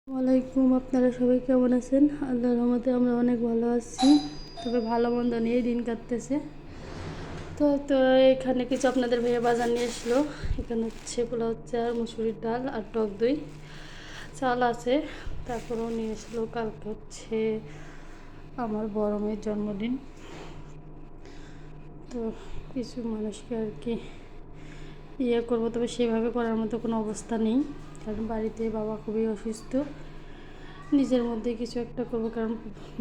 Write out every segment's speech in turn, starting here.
ওয়ালাইকুম, আপনারা সবাই কেমন আছেন? আল্লাহর রহমতে আমরা অনেক ভালো আছি। তবে ভালো মন্দ নিয়েই দিন কাটতেছে। তো এখানে কিছু আপনাদের ভাইয়া বাজার নিয়ে আসলো। এখানে হচ্ছে পোলাও চাল, মুসুরির ডাল আর টক দই, চাল আছে। তারপরেও নিয়ে আসলো কালকে হচ্ছে আমার বড় মেয়ের জন্মদিন। তো কিছু মানুষকে আর কি করবো, তবে সেভাবে করার মতো কোনো অবস্থা নেই, কারণ বাড়িতে বাবা খুবই অসুস্থ। নিজের মধ্যে কিছু একটা করবো, কারণ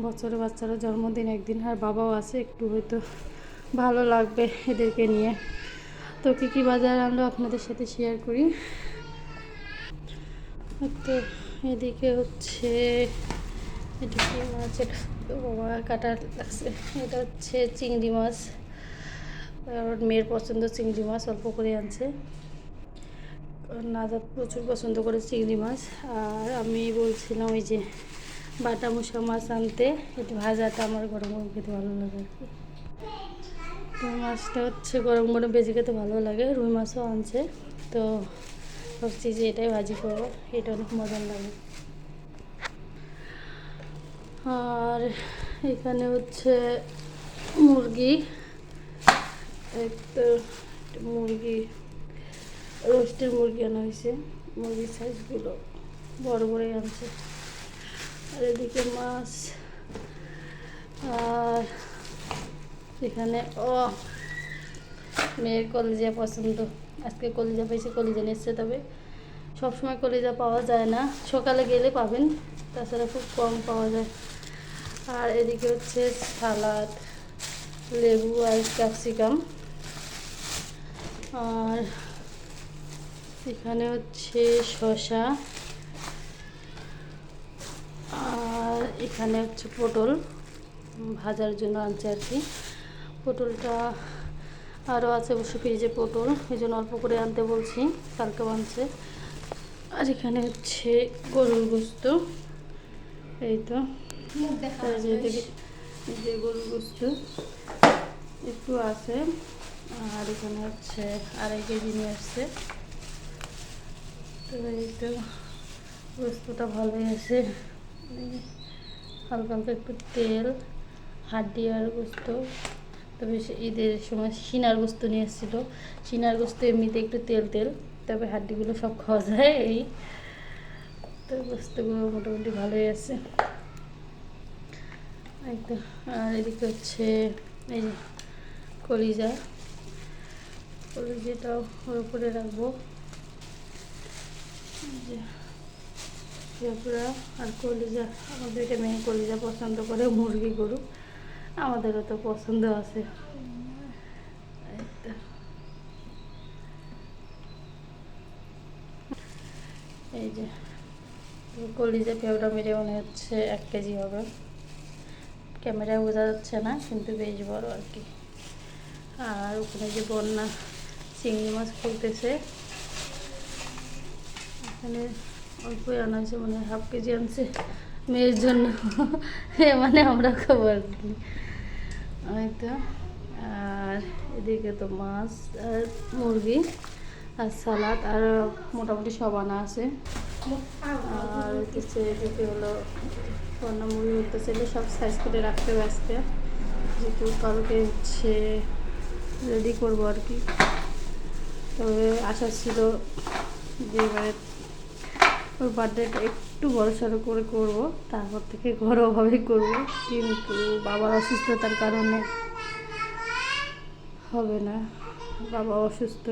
বছরে বাচ্চারও জন্মদিন একদিন, আর বাবাও আছে, একটু হয়তো ভালো লাগবে এদেরকে নিয়ে। তো কী বাজার আনলো আপনাদের সাথে শেয়ার করি। তো এদিকে হচ্ছে এটা কি মাছ, এটা তো বাবা কাটা লাগছে। এটা হচ্ছে চিংড়ি মাছ, আর মেয়ের পছন্দ চিংড়ি মাছ, অল্প করে আনছে। নাজাত প্রচুর পছন্দ করে চিংড়ি মাছ। আর আমি বলছিলাম ওই যে বাটা মুসা মাছ আনতে, একটু ভাজাটা আমার গরম গরম খেতে ভালো লাগে আর কি। তো মাছটা হচ্ছে গরম গরম বেজে খেতে ভালো লাগে। রুই মাছও আনছে, তো ভাবছি যে এটাই ভাজি করবো, এটা অনেক মজার লাগে। আর এখানে হচ্ছে মুরগি, একটা মুরগি, রোস্টের মুরগি আনা হয়েছে। মুরগির সাইজগুলো বড় বড়ই আনছে। আর এদিকে মাছ। আর এখানে মেয়ের কলিজা পছন্দ, আজকে কলিজা পেয়েছে, কলিজা নিচ্ছে। তবে সবসময় কলিজা পাওয়া যায় না, সকালে গেলে পাবেন, তাছাড়া খুব কম পাওয়া যায়। আর এদিকে হচ্ছে সালাদ, লেবু আর ক্যাপসিকাম। আর এখানে হচ্ছে শসা। আর এখানে হচ্ছে পটল ভাজার জন্য আনছে আর কি। পটলটা আরও আছে অবশ্য ফ্রিজে পটল, এই জন্য অল্প করে আনতে বলছি, কালকে আনছে। আর এখানে হচ্ছে গরুর গোস্ত, এই তো যে গরুর গোস্ত একটু আছে। আর এখানে হচ্ছে 2.5 কেজি নিয়ে আসছে। তো এই তো গোস্তটা ভালোই আছে, হালকা হালকা একটু তেল, হাড্ডি আর গোস্ত। তবে ঈদের সময় সিনার গোস্ত নিয়ে এসেছিলো। সিনার গোস্ত এমনিতে একটু তেল তেল, তবে হাড্ডিগুলো সব খাওয়া যায় এই। তো গোস্তগুলো মোটামুটি ভালোই আছে একদম। আর এদিকে হচ্ছে এই যে কলিজাটাও ওর উপরে রাখবো, যে পেঁপড়া আর কলিজা। আমাদেরকে মেয়ে কলিজা পছন্দ করে, মুরগি গরু আমাদেরও তো পছন্দ আছে। এই যে কলিজা পেঁপড়া মেরে মনে হচ্ছে 1 কেজি হবে, ক্যামেরায় বোঝা যাচ্ছে না, কিন্তু বেশ বড় আর কি। আর ওখানে যে বন্যা চিংড়ি মাছ খুলতেছে, এখানে অল্পই আনা হয়েছে, মানে 1/2 কেজি আনছে মেয়ের জন্য। মানে আমরা খাবো আর কি, হয়তো। আর এদিকে তো মাছ আর মুরগি আর সালাদ, আর মোটামুটি সব আনা আছে। আর হচ্ছে এদিকে হলো বন্যা মুরগি উঠতেছে, সব সাইজ করে রাখতে হবে আজকে, যেহেতু কালকে হচ্ছে রেডি করবো আর কি। তবে আশা ছিল যে এবারে ওর বার্থডেটা একটু বড়সড় করে করব, তারপর থেকে ঘরোয়াভাবে করব, কিন্তু বাবার অসুস্থতার কারণে হবে না। বাবা অসুস্থ,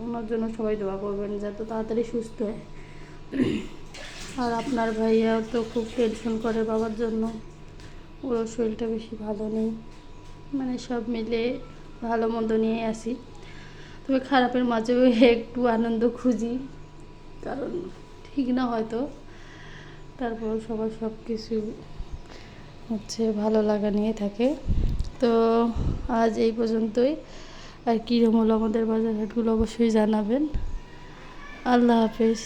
ওনার জন্য সবাই দোয়া করবেন যাতে তাড়াতাড়ি সুস্থ হয়। আর আপনার ভাইয়াও তো খুব টেনশন করে বাবার জন্য, ওর শরীরটা বেশি ভালো নেই। মানে সব মিলে ভালো মন্দ নিয়ে আসি, তবে খারাপের মাঝেও একটু আনন্দ খুঁজি, কারণ ঠিক না হয়তো, তারপর সবার সব কিছু হচ্ছে ভালো লাগা নিয়ে থাকে। তো আজ এই পর্যন্তই। আর কীরকম হলো আমাদের বাজারহাটগুলো অবশ্যই জানাবেন। আল্লাহ হাফেজ।